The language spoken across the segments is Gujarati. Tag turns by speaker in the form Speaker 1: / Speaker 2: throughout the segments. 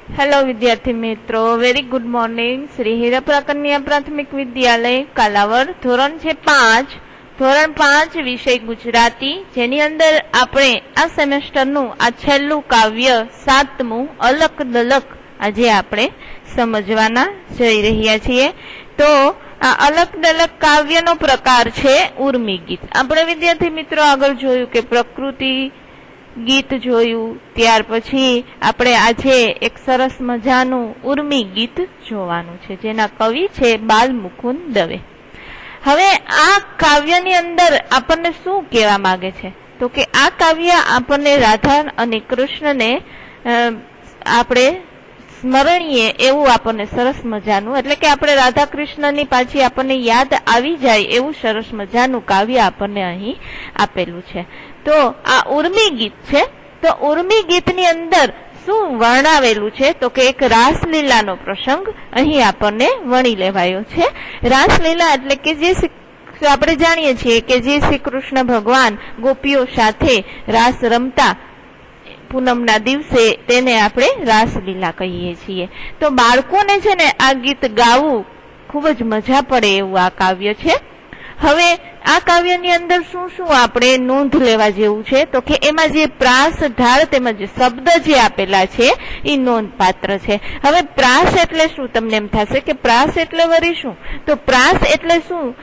Speaker 1: हेलो विद्यार्थी मित्रों, very good morning. Shri Hirapura कन्या प्राथमिक विद्यालय कालावर धोरण छे 5 ધોરણ 5 વિષય ગુજરાતી, જેની અંદર આપણે આ સેમેસ્ટરનું આ છેલ્લું કાવ્ય 7મું અલક દલક આજે આપણે સમજવાના જઈ રહ્યા છીએ। તો આ અલક દલક કાવ્યનો પ્રકાર છે ઉર્મી ગીત। આપણે વિદ્યાર્થી મિત્રો આગળ જોયું કે પ્રકૃતિ ગીત જોયું, ત્યાર પછી આપણે આજે એક સરસ મજાનું ઉર્મી ગીત જોવાનું છે, જેના કવિ છે બાલ મુકુંદ દવે। હવે આ કાવ્યની અંદર આપણને શું કહેવા માંગે છે, તો કે આ કાવ્ય આપણને રાધા અને કૃષ્ણને આપણે સ્મરણીએ એવું આપણને સરસ મજાનું, એટલે કે આપણે રાધા કૃષ્ણની પાછી આપણને યાદ આવી જાય એવું સરસ મજાનું કાવ્ય આપણને અહીં આપેલું છે। તો આ ઉર્મી ગીત છે। તો ઉર્મી ગીતની અંદર શું વર્ણવેલું છે, તો કે એક રાસલીલાનો પ્રસંગ અહીં આપણને વણી લેવાયો છે। રાસલીલા એટલે કે જે આપણે જાણીએ છીએ કે જે શ્રી કૃષ્ણ ભગવાન ગોપીઓ સાથે રાસ રમતા પૂનમના દિવસે તેને આપણે રાસલીલા કહીએ છીએ। તો બાળકોને છે ને આ ગીત ગાવું ખૂબ જ મજા પડે એવું આ કાવ્ય છે। હવે આ કાવ્યની અંદર શું શું આપણે નોંધ લેવા જેવું છે, તો કે એમાં જે પ્રાસ ઢાળ તેમજ શબ્દ જે આપેલા છે એ નોંધપાત્ર છે। હવે પ્રાસ એટલે શું, તમને એમ થશે કે પ્રાસ એટલે વળી શું, તો પ્રાસ એટલે શું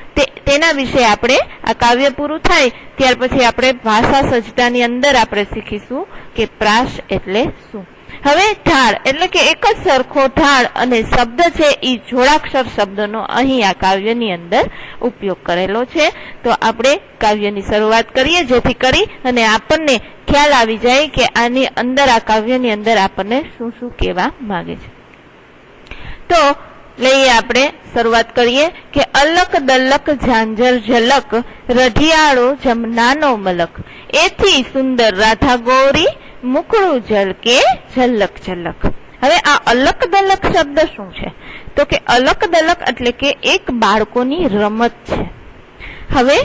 Speaker 1: તેના વિશે આપણે આ કાવ્ય પૂરું થાય ત્યાર પછી આપણે ભાષા સજ્જતાની અંદર આપણે શીખીશું કે પ્રાસ એટલે શું। હવે ઢાળ એટલે કે એક જ સરખો ઢાળ અને શબ્દ છે એ જોડાક્ષર શબ્દનો અહીં આ કાવ્યની અંદર ઉપયોગ કરેલો છે। તો આપણે કાવ્યની શરૂઆત કરીએ, જેથી કરી અને આપણને ખ્યાલ આવી જાય કે આની અંદર આ કાવ્યની અંદર આપણને શું શું કહેવા માંગે છે। તો લઈએ આપણે શરૂઆત કરીએ કે અલક દલક ઝાંઝર ઝલક રઢિયાળો જમનાનો મલક એથી સુંદર રાધા ગૌરી મુકળું ઝલકે ઝલક ઝલક। હવે આ અલક દલક શબ્દ શું છે, તો કે અલક દલક એટલે કે એક બાળકોની રમત છે। હવે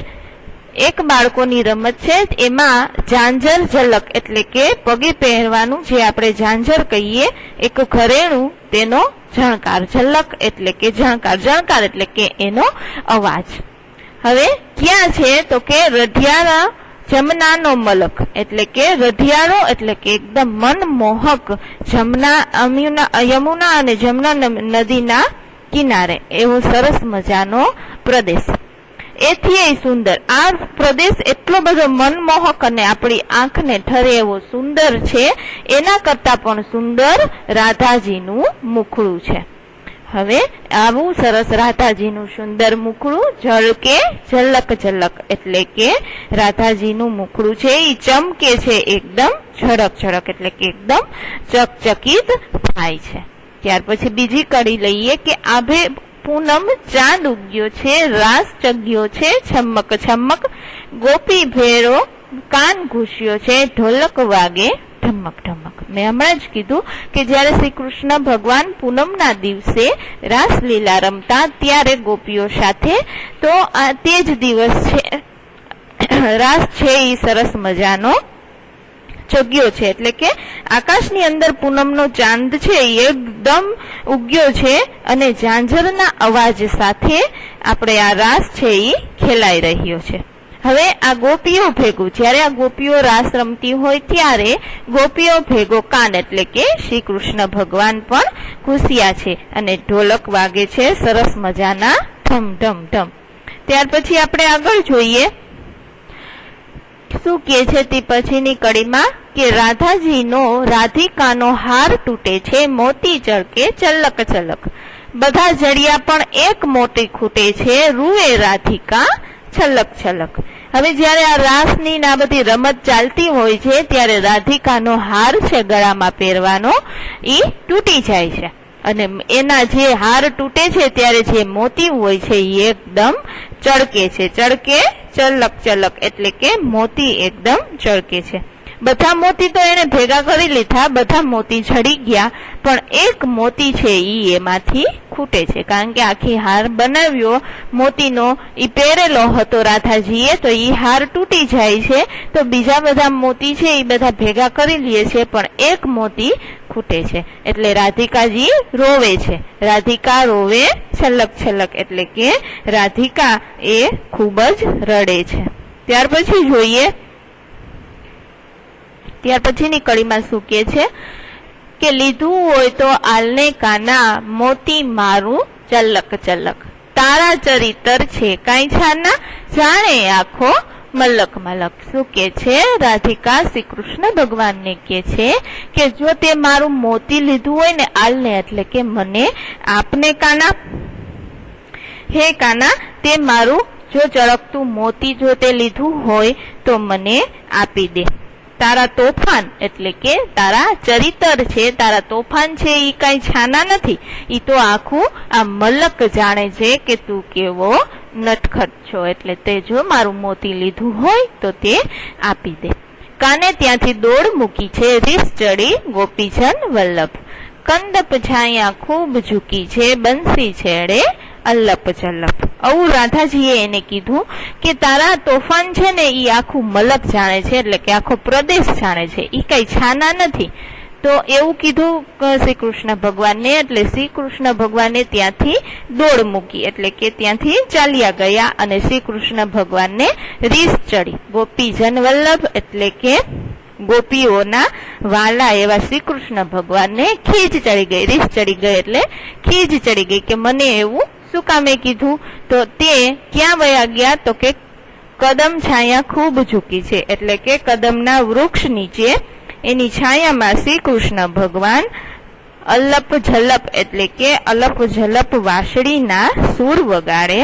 Speaker 1: એક બાળકોની રમત છે, એમાં ઝાંઝર ઝલક એટલે કે પગે પહેરવાનું જે આપણે ઝાંઝર કહીએ, એક ઘરેણું તેનો ઝણકાર, ઝલક એટલે કે ઝણકાર, ઝણકાર એટલે કે એનો અવાજ। હવે ક્યાં છે, તો કે રઢિયાળા જમનાનો મલક એટલે કે રઢિયાળો એટલે કે એકદમ મનમોહક યમુના અને જમના નદીના કિનારે એવો સરસ મજાનો પ્રદેશ, એથી સુંદર આ પ્રદેશ એટલો બધો મનમોહક અને આપણી આંખને ઠરે એવો સુંદર છે, એના કરતા પણ સુંદર રાધાજીનું મુખડું છે। હવે આવું સરસ રાધાજીનું સુંદર મુખડું ઝળકે ઝલક ઝલક એટલે કે રાધાજીનું મુખડું છે એ ચમકે છે, એકદમ ઝડક ઝડક એટલે કે એકદમ ચકચકિત થાય છે। ત્યાર પછી બીજી કડી લઈએ કે આભે પૂનમ ચાંદ ઉગ્યો છે, રાસ ચગ્યો છે છમક છમક, ગોપી ભેળો કાન ઘૂસ્યો છે, ઢોલક વાગે ઢમક ઢમક। મેં હમણાં જ કીધું કે જયારે શ્રી કૃષ્ણ ભગવાન પૂનમના દિવસે રાસલીલા રમતા ત્યારે ગોપીઓ સાથે, તો તે જ દિવસ છે રાસ છે એ સરસ મજાનો ચગ્યો છે, એટલે કે આકાશની અંદર પૂનમનો ચાંદ છે એ એકદમ ઉગ્યો છે અને ઝાંઝરના અવાજ સાથે આપણે આ રાસ છે એ ખેલાઈ રહ્યો છે। હવે આ ગોપીઓ ભેગું, જ્યારે આ ગોપીઓ રાસ રમતી હોય ત્યારે ગોપીઓ ભેગો કાન એટલે કે શ્રી કૃષ્ણ ભગવાન પણ ઘૂસ્યા છે અને ઢોલક વાગે છે સરસ મજાના ઢમ ઢમ ઢમ। ત્યાર પછી આપણે આગળ જોઈએ શું કે છે તે પછીની કડીમાં કે રાધાજીનો રાધિકાનો હાર તૂટે છે, મોતી ચળકે ચલક ચલક, બધા જડિયા પણ એક મોતી ખૂટે છે, રૂએ રાધિકા છલક છલક। હવે જયારે આ રાસની આ બધી રમત ચાલતી હોય છે ત્યારે રાધિકાનો હાર છે ગળામાં પહેરવાનો એ તૂટી જાય છે અને એના જે હાર તૂટે છે ત્યારે જે મોતી હોય છે એ એકદમ ચળકે છે, ચળકે ચલક ચલક એટલે કે મોતી એકદમ ચળકે છે। બધા મોતી તો એને ભેગા કરી લીધા, બધા મોતી ઝડી ગયા, પણ એક મોતી છે ઈ એમાંથી ખૂટે છે, કારણ કે આખી હાર બનાવ્યો મોતીનો ઈ પહેરેલો હતો રાધાજીએ, તો ઈ હાર તૂટી જાય છે, તો બીજા બધા મોતી છે ઈ બધા ભેગા કરી લે છે, પણ એક મોતી ખૂટે છે, એટલે રાધિકાજી રોવે છે. રાધિકા રોવે છલક છલક, એટલે કે રાધિકા એ ખૂબ જ રડે છે. ત્યાર પછી જોઈએ, ત્યાર પછીની કડીમાં શું કહે છે કે લીધું હોય તો આલને કાના, મોતી મારું ચલક ચલક, તારા ચરિતર છે કાંઈ છાના, જાણે આખો મલક મલક. શું કે છે? રાધિકા શ્રી કૃષ્ણ ભગવાનને કે છે કે જો તે મારું મોતી લીધું હોય ને, આલને એટલે કે મને, આપને કાના, હે કાના તે મારું જો ચળકતું મોતી જો તે લીધું હોય તો મને આપી દે. તારા તોફાન એટલે કે તારા ચરિતર છે, તારા તોફાન છે એ કઈ છાના નથી, એ તો આખું આ મલક જાણે છે કે તું કેવો નટખટ છો, એટલે તે જો મારું મોતી લીધું હોય તો તે આપી દે. કાને ત્યાંથી દોડ મૂકી છે, રીસ ચડી ગોપીજન વલ્લભ, કંદપ છાયા ખૂબ ઝૂકી છે, બંસી છેડે અલ્લપ ચલ્લપ. આવું રાધાજીએ એને કીધું કે તારા તોફાન છે ને એ આખું મલક જાણે છે, એટલે કે આખો પ્રદેશ જાણે છે, એ કઈ છાના નથી. તો એવું કીધું શ્રી કૃષ્ણ ભગવાનને, એટલે શ્રી કૃષ્ણ ભગવાને ત્યાંથી દોડ મૂકી, એટલે કે ત્યાંથી ચાલ્યા ગયા અને શ્રી કૃષ્ણ ભગવાનને રીસ ચડી. ગોપીજન વલ્લભ એટલે કે ગોપીઓના વાલા એવા શ્રી કૃષ્ણ ભગવાનને ખીજ ચડી ગઈ, રીસ ચડી ગઈ એટલે ખીજ ચડી ગઈ કે મને એવું શું કામે કીધું. તો તે ક્યાં વયા ગયા? તો કે કદમ છાયા ખૂબ ઝૂકી છે, એટલે કે કદમના વૃક્ષ નીચે એની છાયામાં શ્રી કૃષ્ણ ભગવાન અલ્લપ ઝલપ એટલે કે અલપ ઝલપ વાંસળીના સૂર વગાડે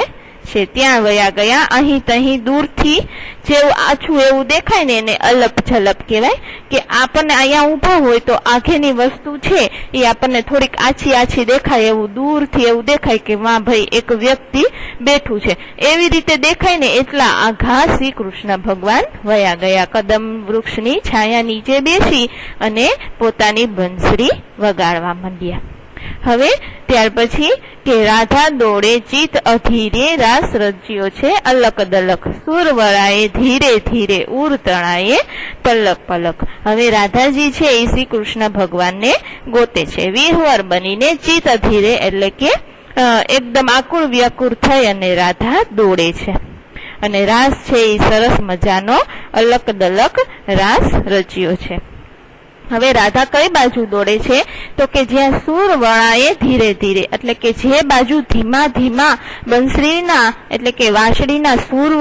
Speaker 1: છે, ત્યાં વયા ગયા. અહીં તહીં દૂરથી જેવું આછું એવું દેખાય ને એને અલપ ઝલપ કહેવાય, કે આપણને અહીંયા ઊભા હોય તો આખેની વસ્તુ છે એ આપણને થોડીક આછી આછી દેખાય, એવું દૂરથી એવું દેખાય કે વાહ ભાઈ એક વ્યક્તિ બેઠું છે, એવી રીતે દેખાય ને એટલા આઘા શ્રી કૃષ્ણ ભગવાન વયા ગયા. કદમ વૃક્ષની છાયા નીચે બેસી અને પોતાની બંસરી વગાડવા માંડ્યા. હવે ત્યાર પછી કે રાધા દોડે ચિત અધીરે, રાસ રચ્યો છે અલક દલક, સુર વળાએ ધીરે ધીરે, ઉર તણાએ પલક પલક. હવે રાધાજી છે એ શ્રી કૃષ્ણ ભગવાનને ગોતે છે, વિહવર બનીને ચિત અધીરે એટલે કે એકદમ આકુળ વ્યાકુળ થઈ અને રાધા દોડે છે, અને રાસ છે એ સરસ મજાનો અલક દલક રાસ રચ્યો છે. હવે રાધા કઈ બાજુ દોડે છે? તો કે જ્યાં સૂર વળાએ ધીરે ધીરે, એટલે કે જે બાજુ ધીમા ધીમા બંસરીના એટલે કે વાંસળીના સૂર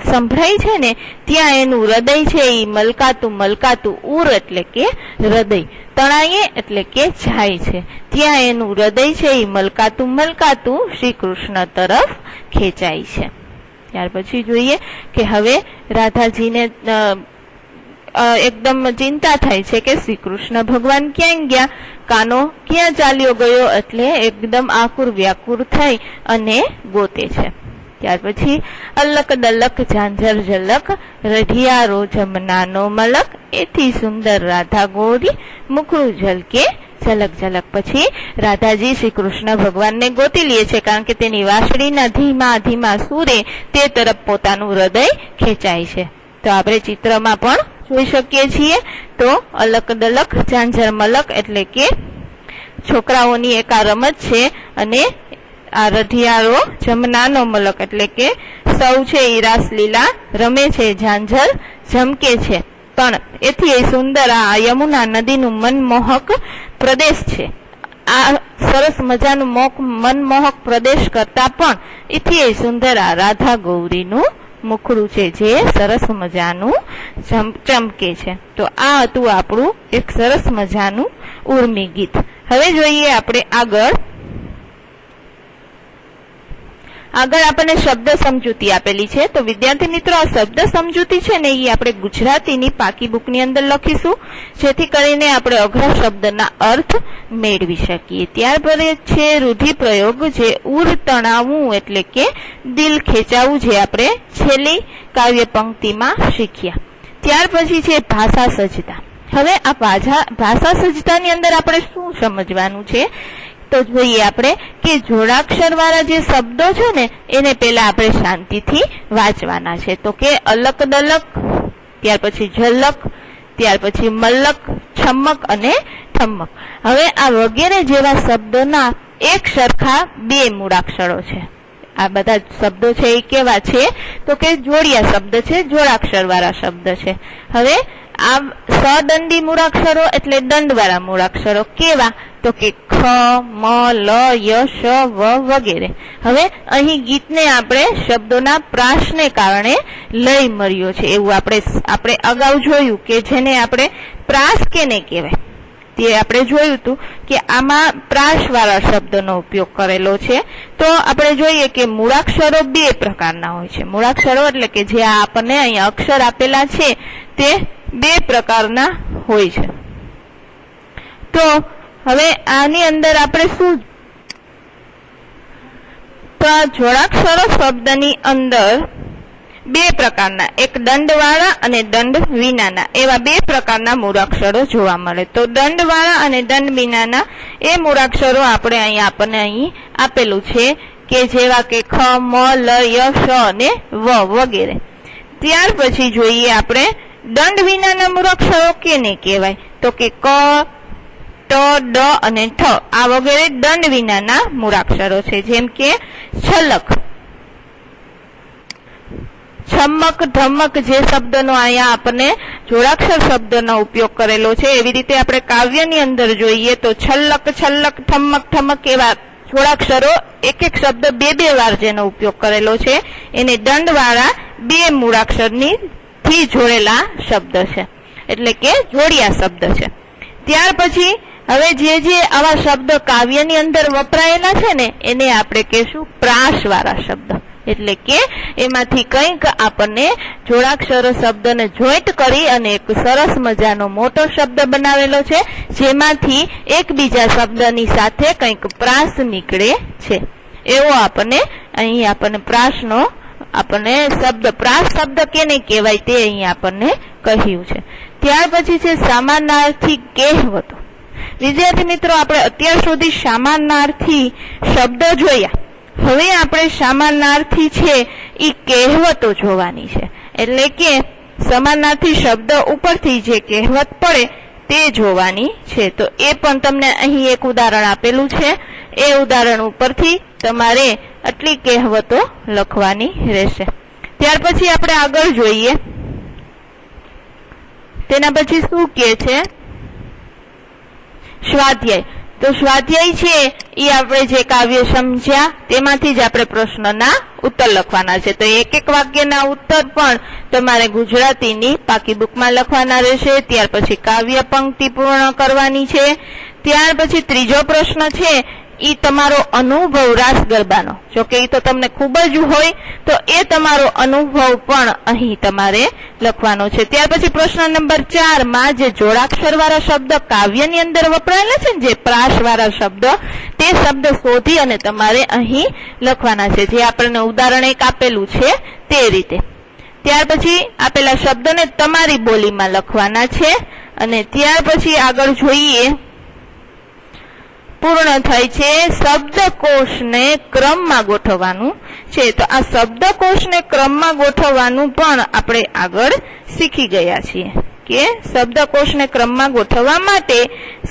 Speaker 1: સંભળાય છે ને ત્યાં એનું હૃદય છે એ મલકાતું મલકાતું, ઉર એટલે કે હૃદય, તણાએ એટલે કે જાય છે, ત્યાં એનું હૃદય છે એ મલકાતું મલકાતું શ્રી કૃષ્ણ તરફ ખેંચાય છે. ત્યાર પછી જોઈએ કે હવે રાધાજીને એકદમ ચિંતા થાય છે કે શ્રી કૃષ્ણ ભગવાન ક્યાં ગયા, કાનો ક્યાં ચાલ્યો ગયો, એટલે એકદમ આકુર વ્યાકુર થઈ અને ગોતે છે. ત્યાર પછી અલક દલક ઝાંઝર ઝલક, રઢિયારો જમનાનો મલક, એથી સુંદર રાધા ગોરી, મુખડું ઝલકે ઝલક ઝલક. પછી રાધાજી શ્રી કૃષ્ણ ભગવાનને ગોતી લે છે, કારણ કે તેની વાંસળીના ધીમા ધીમા સૂરે તે તરફ પોતાનું હૃદય ખેંચાય છે. તો આપણે ચિત્રમાં પણ જોઈ શકીએ છીએ. તો અલક દલક ઝાંઝર મલક એટલે કે છોકરાઓની એક આ રમત છે, અને આ રઢિયારો જમનાનો મલક એટલે કે સૌ છે એ રાસલીલા રમે છે, ઝાંઝર ઝમકે છે. પણ એથી સુંદર આ યમુના નદીનું મનમોહક પ્રદેશ છે. આ સરસ મજાનું મનમોહક પ્રદેશ કરતા પણ એથી સુંદર આ રાધા ગૌરીનું મુખડું છે જે સરસ મજાનું ચમકે છે. તો આ હતું આપણું એક સરસ મજાનું ઉર્મી ગીત. હવે જોઈએ આપણે આગળ આપણને શબ્દ સમજૂતી આપેલી છે. તો વિદ્યાર્થી મિત્રો, આ શબ્દ સમજૂતી છે ને એ આપણે ગુજરાતીની પાકી બુકની અંદર લખીશું, જેથી કરીને આપણે અઘરા શબ્દના અર્થ મેળવી શકીએ. ત્યાર પછી છે રૂઢિપ્રયોગ, જે ઉર તણાવવું એટલે કે દિલ ખેંચાવું, જે આપણે છેલ્લી કાવ્ય પંક્તિમાં શીખ્યા. ત્યાર પછી છે ભાષા સજ્જતા. હવે આ ભાષા સજ્જતાની અંદર આપણે શું સમજવાનું છે? તો જોઈએ આપણે કે જોડાક્ષર વાળા જે શબ્દો છે ને એને પેલા આપણે શાંતિથી વાંચવાના છે. તો કે અલક દલક, ત્યાર પછી ઝલક, ત્યાર પછી મલક, છમક અને થમ્મક. હવે આ વગેરે જેવા શબ્દોના એક સરખા બે મૂળાક્ષરો છે. આ બધા શબ્દો છે એ કેવા છે તો કે જોડિયા શબ્દ છે, જોડાક્ષર વાળા શબ્દ છે. હવે આ સદંડી મૂળાક્ષરો એટલે દંડવાળા મૂળાક્ષરો કેવા તો કે ખ, મ, લ, ય, શ, વ વગેરે. હવે અહીં ગીતને આપણે શબ્દોના પ્રાસને કારણે લય મળ્યો છે એવું આપણે અગાઉ જોયું કે જેને આપણે પ્રાસ કેને કહેવાય તે આપણે જોયું હતું કે આમાં પ્રાસવાળા શબ્દનો ઉપયોગ કરેલો છે. તો આપણે જોઈએ કે મૂળાક્ષરો બે પ્રકારના હોય છે. મૂળાક્ષરો એટલે કે જે આપણને અહીંયા અક્ષર આપેલા છે તે બે પ્રકારના હોય છે. તો હવે આની અંદર આપણે શું તો આ જોડાક્ષરો શબ્દની અંદર બે પ્રકારના, એક દંડવાળા અને દંડ વિનાના એવા બે પ્રકારના મૂળાક્ષરો જોવા મળે. તો દંડવાળા અને દંડ વિનાના એ મૂળાક્ષરો આપણે આપણને અહીં આપેલું છે કે જેવા કે ખ, મ, લ, ય, શ અને વ વગેરે. ત્યાર પછી જોઈએ આપણે દંડ વિનાના મૂળાક્ષરો કેને કહેવાય તો કે ક, ટ, ડ અને ઠ આ વગેરે દંડ વિનાના મૂળાક્ષરો છે. જેમ કે છલક, છમ્મક, ઢમક જે શબ્દનો અહીંયા આપણને જોડાક્ષર શબ્દનો ઉપયોગ કરેલો છે એવી રીતે આપણે કાવ્યની અંદર જોઈએ તો છલ્લક, છલ્લક, ઠમક, ઠમક એવા જોડાક્ષરો એક એક શબ્દ બે વાર જેનો ઉપયોગ કરેલો છે એને દંડવાળા બે મૂળાક્ષરની થી જોડેલા શબ્દ છે એટલે કે જોડિયા શબ્દ છે. ત્યાર પછી હવે જે આવા શબ્દ કાવ્યની અંદર વપરાયેલા છે ને એને આપણે કહેશું પ્રાસવાળા શબ્દ. એટલે કે એમાંથી કંઈક આપણને જોડાક્ષરો શબ્દને જોઈન્ટ કરી અને એક સરસ મજાનો મોટો શબ્દ બનાવેલો છે જેમાંથી એકબીજા શબ્દની સાથે કંઈક પ્રાસ નીકળે છે એવો આપણને પ્રાસનો શબ્દ પ્રાસ શબ્દ કેને કહેવાય તે અહીં આપણને કહ્યું છે. ત્યાર પછી છે સમાનાર્થી કહેવતો. વિદ્યાર્થી મિત્રો આપણે અત્યાર સુધી સમાનાર્થી શબ્દો જોયા. હવે આપણે સમાનાર્થી છે એ કહેવતો જોવાની છે. એટલે કે સમાનાર્થી શબ્દ ઉપરથી જે કહેવત પડે તે જોવાની છે. તો એ પણ તમને અહીં એક ઉદાહરણ આપેલું છે. એ ઉદાહરણ ઉપરથી તમારે આટલી કહેવતો લખવાની રહેશે. ત્યાર પછી આપણે આગળ જોઈએ તેના પછી શું કહે છે સ્વાધ્યાય. તો સ્વાધ્યાય છે એ આપણે જે કાવ્ય સમજ્યા તેમાંથી જ આપણે પ્રશ્નના ઉત્તર લખવાના છે. તો એક એક વાક્યના ઉત્તર પણ તમારે ગુજરાતીની પાકી બુકમાં લખવાના રહેશે. ત્યાર પછી કાવ્ય પંક્તિ પૂર્ણ કરવાની છે. ત્યાર પછી ત્રીજો પ્રશ્ન છે એ તમારો અનુભવ રાસ ગરબાનો. જો કે એ તો તમને ખૂબ જ હોય તો એ તમારો અનુભવ પણ અહીં તમારે લખવાનો છે. ત્યાર પછી પ્રશ્ન નંબર 4 માં જે જોડાક્ષર વાળા શબ્દ કાવ્યની અંદર વપરાયેલા છે ને જે પ્રાસ વાળા શબ્દ તે શબ્દ શોધી અને તમારે અહીં લખવાના છે જે આપણને ઉદાહરણ એક આપેલું છે તે રીતે. ત્યાર પછી આપેલા શબ્દને તમારી બોલીમાં લખવાના છે. અને ત્યાર પછી આગળ જોઈએ પૂર્ણ થાય છે શબ્દકોશને ક્રમમાં ગોઠવવાનું છે. તો આ શબ્દકોશને ક્રમમાં ગોઠવવાનું પણ આપણે આગળ શીખી ગયા છીએ કે શબ્દકોશને ક્રમમાં ગોઠવવા માટે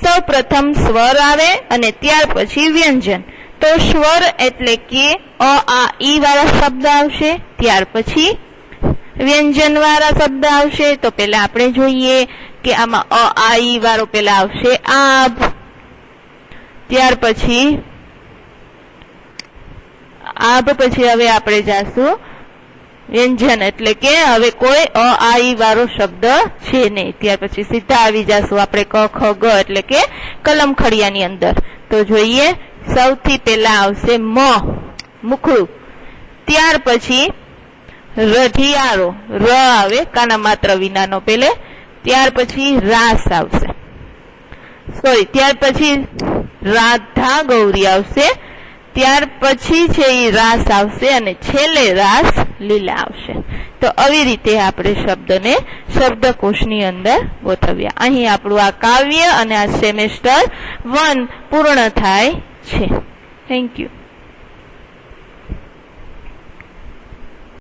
Speaker 1: સૌ પ્રથમ સ્વર આવે અને ત્યાર પછી વ્યંજન. તો સ્વર એટલે કે અ, આ, ઈ વાળા શબ્દ આવશે. ત્યાર પછી વ્યંજન વાળા શબ્દ આવશે. તો પેલા આપણે જોઈએ કે આમાં અ, આ, ઈ વાળો પેલા આવશે આભ. ત્યાર પછી હવે આપણે જાશું વ્યંજન એટલે કે હવે કોઈ અ, આ, ઈ વાળો શબ્દ છે નહીં. ત્યાર પછી સીધા આવી જાશું આપણે ક, ખ, ગ એટલે કે કલમ ખડિયાની અંદર. તો જોઈએ સૌથી પહેલા આવશે મ, મુખડું. ત્યાર પછી રઢિયારો, ર આવે કાના માત્ર વિનાનો પેલે. ત્યાર પછી રાસ આવશે, ત્યાર પછી રાધા ગૌરી આવશે. ત્યાર પછી છે એ રાસ આવશે અને છેલ્લે રાસ લીલા આવશે. તો આવી રીતે આપણે શબ્દને શબ્દકોશની અંદર ગોઠવ્યા. અહીં આપણું આ કાવ્ય અને આ સેમેસ્ટર 1 પૂર્ણ થાય છે. Thank you.